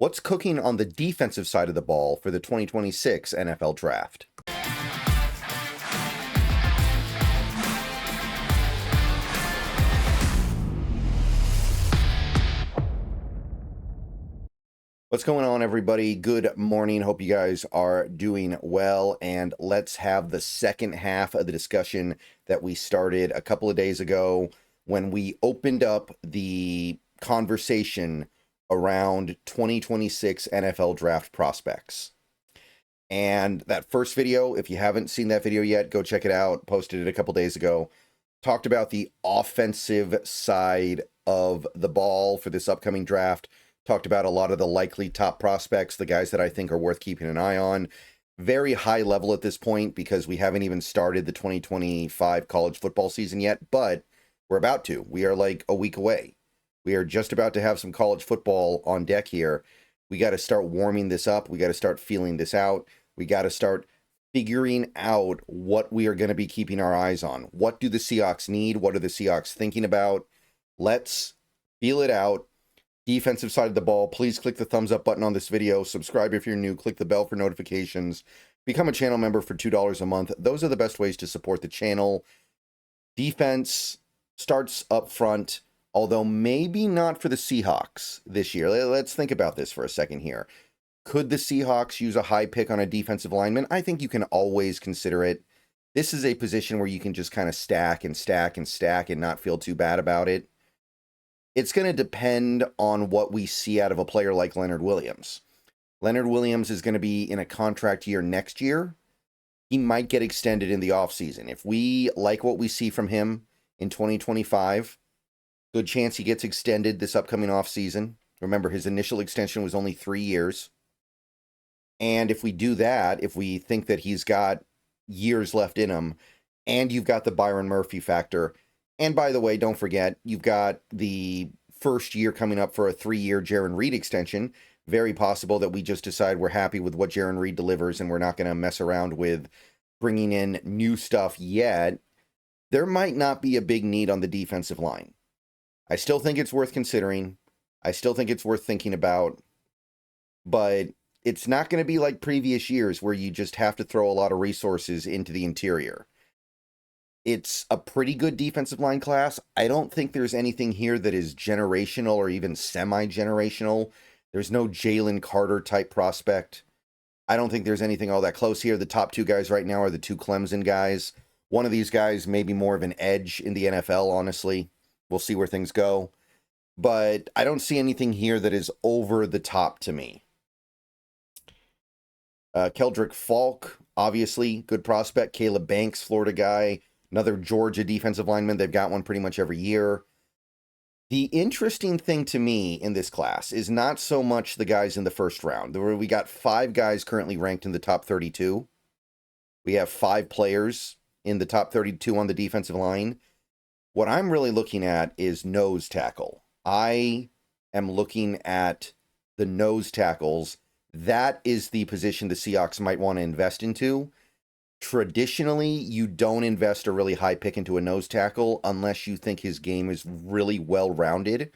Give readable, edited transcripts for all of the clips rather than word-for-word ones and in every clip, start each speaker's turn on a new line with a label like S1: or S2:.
S1: What's cooking on the defensive side of the ball for the 2026 NFL Draft? What's going on, everybody? Good morning. Hope you guys are doing well. And let's have the second half of the discussion that we started a couple of days ago when we opened up the conversation around 2026 NFL Draft prospects. And that first video, if you haven't seen that video yet, go check it out. Posted it a couple days ago. Talked about the offensive side of the ball for this upcoming draft. Talked about a lot of the likely top prospects, the guys that I think are worth keeping an eye on. Very high level at this point because we haven't even started the 2025 college football season yet, but we're about to. We are like a week away. We are just about to have some college football on deck here. We got to start warming this up. We got to start feeling this out. We got to start figuring out what we are going to be keeping our eyes on. What do the Seahawks need? What are the Seahawks thinking about? Let's feel it out. Defensive side of the ball, please click the thumbs up button on this video. Subscribe if you're new. Click the bell for notifications. Become a channel member for $2 a month. Those are the best ways to support the channel. Defense starts up front, although maybe not for the Seahawks this year. Let's think about this for a second here. Could the Seahawks use a high pick on a defensive lineman? I think you can always consider it. This is a position where you can just kind of stack and stack and stack and not feel too bad about it. It's going to depend on what we see out of a player like Leonard Williams. Leonard Williams is going to be in a contract year next year. He might get extended in the offseason. If we like what we see from him in 2025, good chance he gets extended this upcoming offseason. Remember, his initial extension was only 3 years. And if we do that, if we think that he's got years left in him, and you've got the Byron Murphy factor, and by the way, don't forget, you've got the first year coming up for a 3-year Jarran Reed extension. Very possible that we just decide we're happy with what Jarran Reed delivers and we're not going to mess around with bringing in new stuff yet. There might not be a big need on the defensive line. I still think it's worth considering. I still think it's worth thinking about. But it's not going to be like previous years where you just have to throw a lot of resources into the interior. It's a pretty good defensive line class. I don't think there's anything here that is generational or even semi-generational. There's no Jalen Carter type prospect. I don't think there's anything all that close here. The top two guys right now are the two Clemson guys. One of these guys may be more of an edge in the NFL, honestly. We'll see where things go. But I don't see anything here that is over the top to me. Keldrick Falk, obviously, good prospect. Caleb Banks, Florida guy. Another Georgia defensive lineman. They've got one pretty much every year. The interesting thing to me in this class is not so much the guys in the first round. We got 5 guys currently ranked in the top 32. We have 5 players in the top 32 on the defensive line. What I'm really looking at is nose tackle. I am looking at the nose tackles. That is the position the Seahawks might want to invest into. Traditionally, you don't invest a really high pick into a nose tackle unless you think his game is really well-rounded,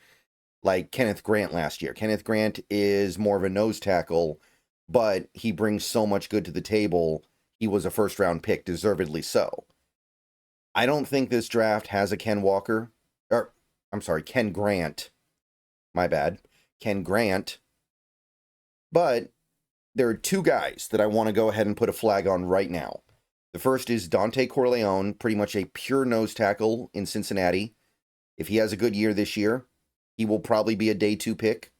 S1: like Kenneth Grant last year. Kenneth Grant is more of a nose tackle, but he brings so much good to the table. He was a first-round pick, deservedly so. I don't think this draft has a Ken Grant. My bad. Ken Grant. But there are 2 guys that I want to go ahead and put a flag on right now. The first is Dante Corleone, pretty much a pure nose tackle in Cincinnati. If he has a good year this year, he will probably be a day 2 pick.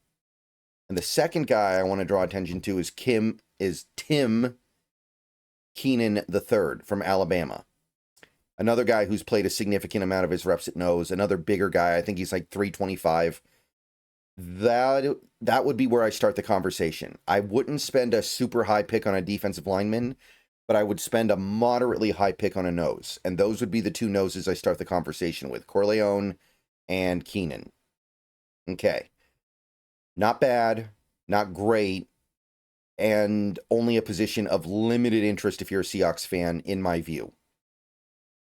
S1: And the second guy I want to draw attention to is Tim Keenan III from Alabama. Another guy who's played a significant amount of his reps at nose. Another bigger guy. I think he's like 325. That would be where I start the conversation. I wouldn't spend a super high pick on a defensive lineman, but I would spend a moderately high pick on a nose. And those would be the 2 noses I start the conversation with, Corleone and Keenan. Okay. Not bad, not great, and only a position of limited interest if you're a Seahawks fan, in my view.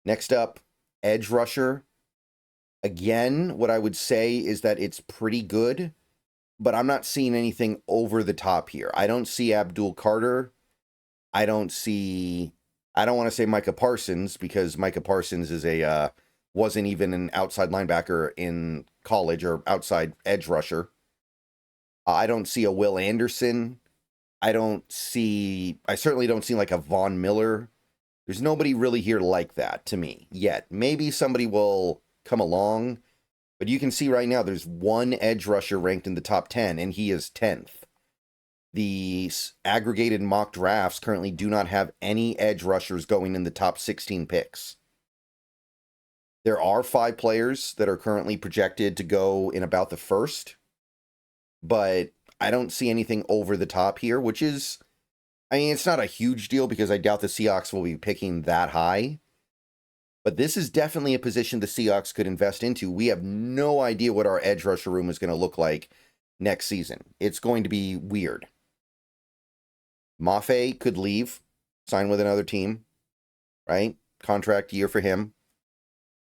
S1: Next up, edge rusher. Again, what I would say is that it's pretty good, but I'm not seeing anything over the top here. I don't see Abdul Carter. I don't want to say Micah Parsons, because Micah Parsons is wasn't even an outside linebacker in college or outside edge rusher. I don't see a Will Anderson. I certainly don't see like a Von Miller. There's nobody really here like that to me yet. Maybe somebody will come along, but you can see right now there's one edge rusher ranked in the top 10, and he is 10th. The aggregated mock drafts currently do not have any edge rushers going in the top 16 picks. There are 5 players that are currently projected to go in about the first, but I don't see anything over the top here, which is, I mean, it's not a huge deal because I doubt the Seahawks will be picking that high. But this is definitely a position the Seahawks could invest into. We have no idea what our edge rusher room is going to look like next season. It's going to be weird. Mafe could leave, sign with another team, right? Contract year for him.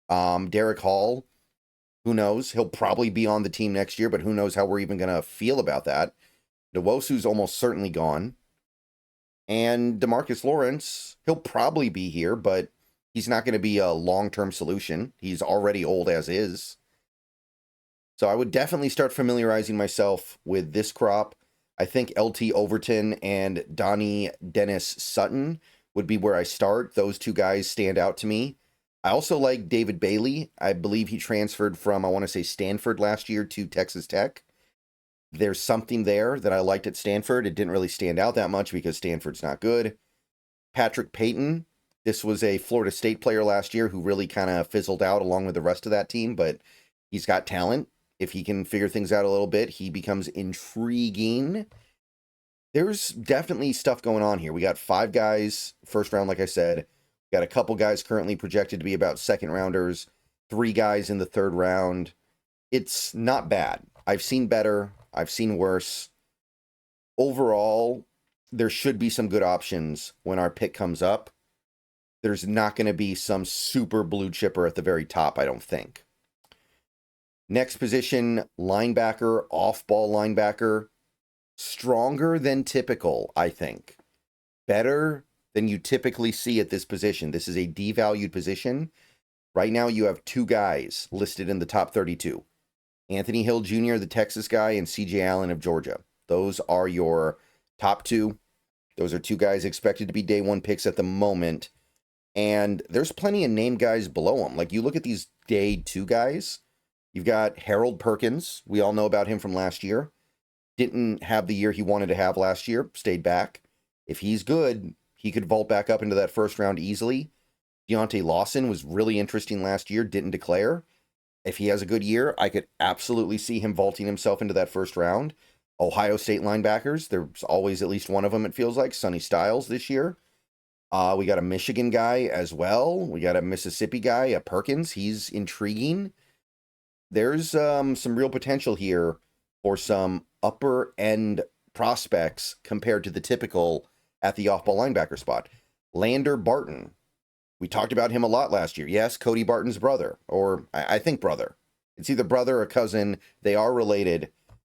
S1: Derek Hall, who knows? He'll probably be on the team next year, but who knows how we're even going to feel about that. Nwosu's almost certainly gone. And DeMarcus Lawrence, he'll probably be here, but he's not going to be a long-term solution. He's already old as is. So I would definitely start familiarizing myself with this crop. I think LT Overton and Donnie Dennis Sutton would be where I start. Those 2 guys stand out to me. I also like David Bailey. I believe he transferred from, I want to say, Stanford last year to Texas Tech. There's something there that I liked at Stanford. It didn't really stand out that much because Stanford's not good. Patrick Payton. This was a Florida State player last year who really kind of fizzled out along with the rest of that team, but he's got talent. If he can figure things out a little bit, he becomes intriguing. There's definitely stuff going on here. We got 5 guys, first round, like I said. We got a couple guys currently projected to be about second rounders, 3 guys in the third round. It's not bad. I've seen better. I've seen worse. Overall, there should be some good options when our pick comes up. There's not going to be some super blue chipper at the very top, I don't think. Next position, linebacker, off-ball linebacker. Stronger than typical, I think. Better than you typically see at this position. This is a devalued position. Right now, you have 2 guys listed in the top 32. Anthony Hill Jr., the Texas guy, and C.J. Allen of Georgia. Those are your top 2. Those are 2 guys expected to be day 1 picks at the moment. And there's plenty of name guys below them. Like, you look at these day 2 guys. You've got Harold Perkins. We all know about him from last year. Didn't have the year he wanted to have last year. Stayed back. If he's good, he could vault back up into that first round easily. Deontay Lawson was really interesting last year. Didn't declare. If he has a good year, I could absolutely see him vaulting himself into that first round. Ohio State linebackers. There's always at least one of them, it feels like. Sonny Styles this year. We got a Michigan guy as well. We got a Mississippi guy, a Perkins. He's intriguing. There's some real potential here for some upper end prospects compared to the typical at the off-ball linebacker spot. Lander Barton. We talked about him a lot last year. Yes, Cody Barton's brother, or I think brother. It's either brother or cousin. They are related.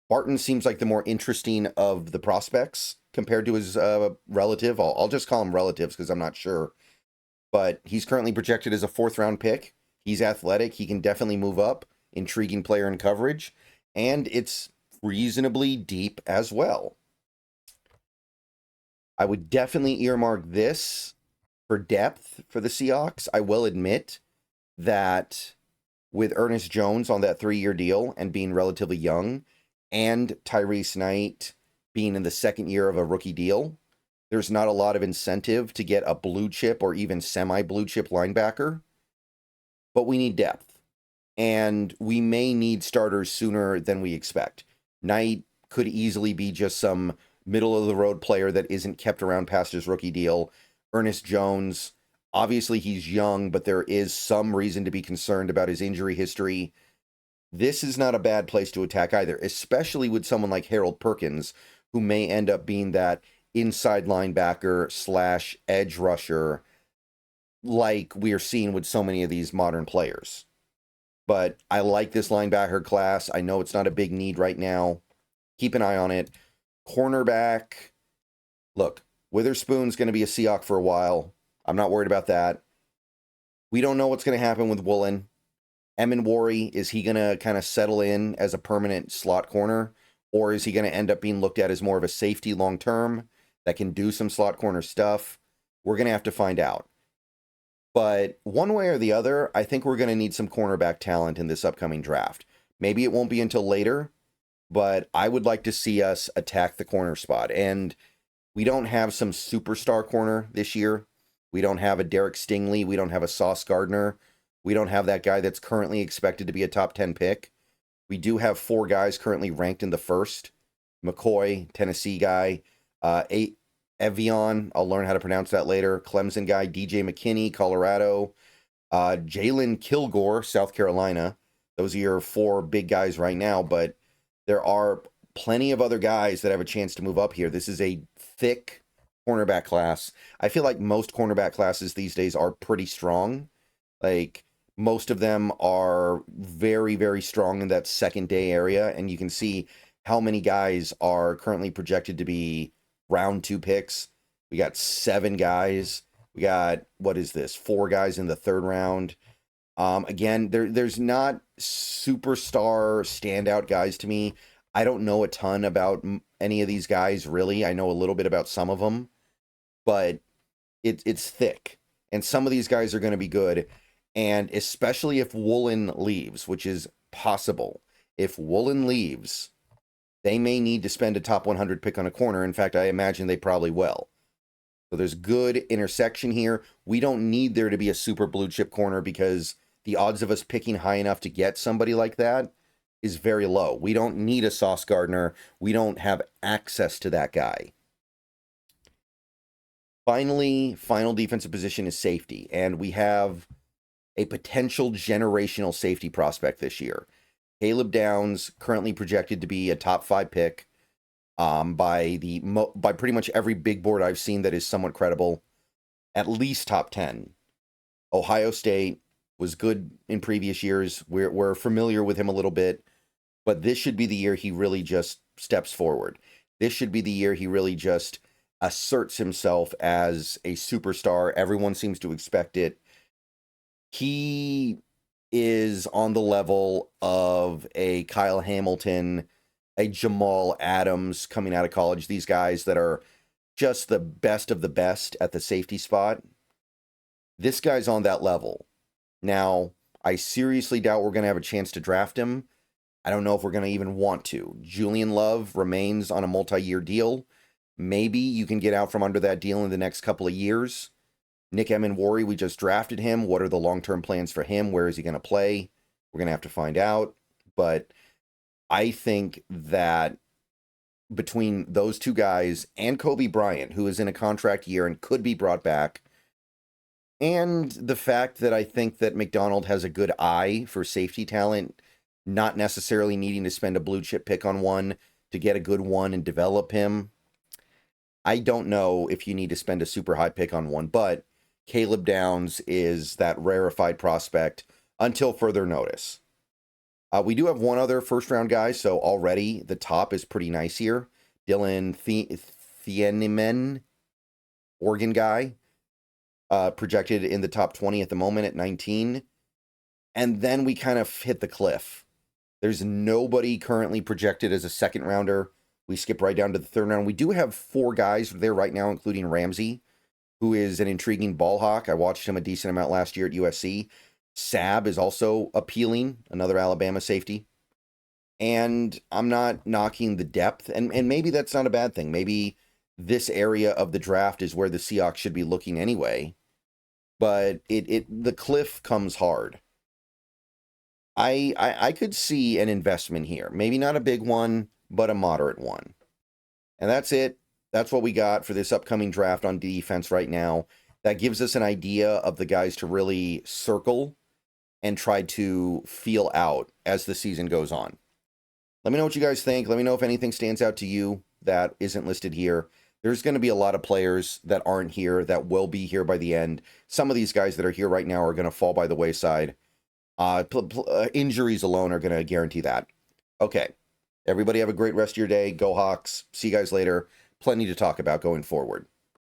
S1: Barton seems like the more interesting of the prospects compared to his relative. I'll just call him relatives because I'm not sure. But he's currently projected as a 4th-round pick. He's athletic. He can definitely move up. Intriguing player in coverage. And it's reasonably deep as well. I would definitely earmark this for depth for the Seahawks. I will admit that with Ernest Jones on that 3-year deal and being relatively young, and Tyrese Knight being in the 2nd year of a rookie deal, there's not a lot of incentive to get a blue chip or even semi-blue chip linebacker. But we need depth. And we may need starters sooner than we expect. Knight could easily be just some middle-of-the-road player that isn't kept around past his rookie deal. Ernest Jones, obviously he's young, but there is some reason to be concerned about his injury history. This is not a bad place to attack either, especially with someone like Harold Perkins, who may end up being that inside linebacker / edge rusher like we are seeing with so many of these modern players. But I like this linebacker class. I know it's not a big need right now. keep an eye on it. Cornerback, look, Witherspoon's going to be a Seahawk for a while. I'm not worried about that. We don't know what's going to happen with Woolen. Emin, is he going to kind of settle in as a permanent slot corner? Or is he going to end up being looked at as more of a safety long-term that can do some slot corner stuff? We're going to have to find out. But one way or the other, I think we're going to need some cornerback talent in this upcoming draft. Maybe it won't be until later, but I would like to see us attack the corner spot. And we don't have some superstar corner this year. We don't have a Derek Stingley. We don't have a Sauce Gardner. We don't have that guy that's currently expected to be a top 10 pick. We do have 4 guys currently ranked in the first. McCoy, Tennessee guy. Evian, I'll learn how to pronounce that later. Clemson guy. DJ McKinney, Colorado. Jalen Kilgore, South Carolina. Those are your 4 big guys right now, but there are plenty of other guys that have a chance to move up here. This is a thick cornerback class. I feel like most cornerback classes these days are pretty strong. Like, most of them are very, very strong in that second day area, and you can see how many guys are currently projected to be round 2 picks. We got 7 guys. We got, 4 guys in the 3rd round. Again, there's not superstar standout guys to me. I don't know a ton about any of these guys, really. I know a little bit about some of them, but it's thick. And some of these guys are going to be good. And especially if Woolen leaves, which is possible. If Woolen leaves, they may need to spend a top 100 pick on a corner. In fact, I imagine they probably will. So there's good intersection here. We don't need there to be a super blue chip corner because the odds of us picking high enough to get somebody like that is very low. We don't need a Sauce Gardner. We don't have access to that guy. Finally, final defensive position is safety. And we have a potential generational safety prospect this year. Caleb Downs, currently projected to be a top 5 pick by pretty much every big board I've seen that is somewhat credible, at least top 10. Ohio State was good in previous years. We're familiar with him a little bit, but this should be the year he really just steps forward. This should be the year he really just asserts himself as a superstar. Everyone seems to expect it. He is on the level of a Kyle Hamilton, a Jamal Adams coming out of college. These guys that are just the best of the best at the safety spot. This guy's on that level. Now, I seriously doubt we're going to have a chance to draft him. I don't know if we're going to even want to. Julian Love remains on a multi-year deal. Maybe you can get out from under that deal in the next couple of years. Nick Emin, we just drafted him. What are the long-term plans for him? Where is he going to play? We're going to have to find out. But I think that between those 2 guys and Kobe Bryant, who is in a contract year and could be brought back, and the fact that I think that McDonald has a good eye for safety talent, not necessarily needing to spend a blue chip pick on one to get a good one and develop him. I don't know if you need to spend a super high pick on one, but Caleb Downs is that rarefied prospect until further notice. We do have one other first-round guy, so already the top is pretty nice here. Dylan Thieneman, Oregon guy, projected in the top 20 at the moment at 19. And then we kind of hit the cliff. There's nobody currently projected as a second-rounder. We skip right down to the 3rd round. We do have 4 guys there right now, including Ramsey, who is an intriguing ball hawk. I watched him a decent amount last year at USC. Saab is also appealing, another Alabama safety. And I'm not knocking the depth, and maybe that's not a bad thing. Maybe this area of the draft is where the Seahawks should be looking anyway. But the cliff comes hard. I could see an investment here. Maybe not a big one, but a moderate one. And that's it. That's what we got for this upcoming draft on defense right now. That gives us an idea of the guys to really circle and try to feel out as the season goes on. Let me know what you guys think. Let me know if anything stands out to you that isn't listed here. There's going to be a lot of players that aren't here that will be here by the end. Some of these guys that are here right now are going to fall by the wayside. Injuries alone are going to guarantee that. Okay. Everybody have a great rest of your day. Go Hawks. See you guys later. Plenty to talk about going forward.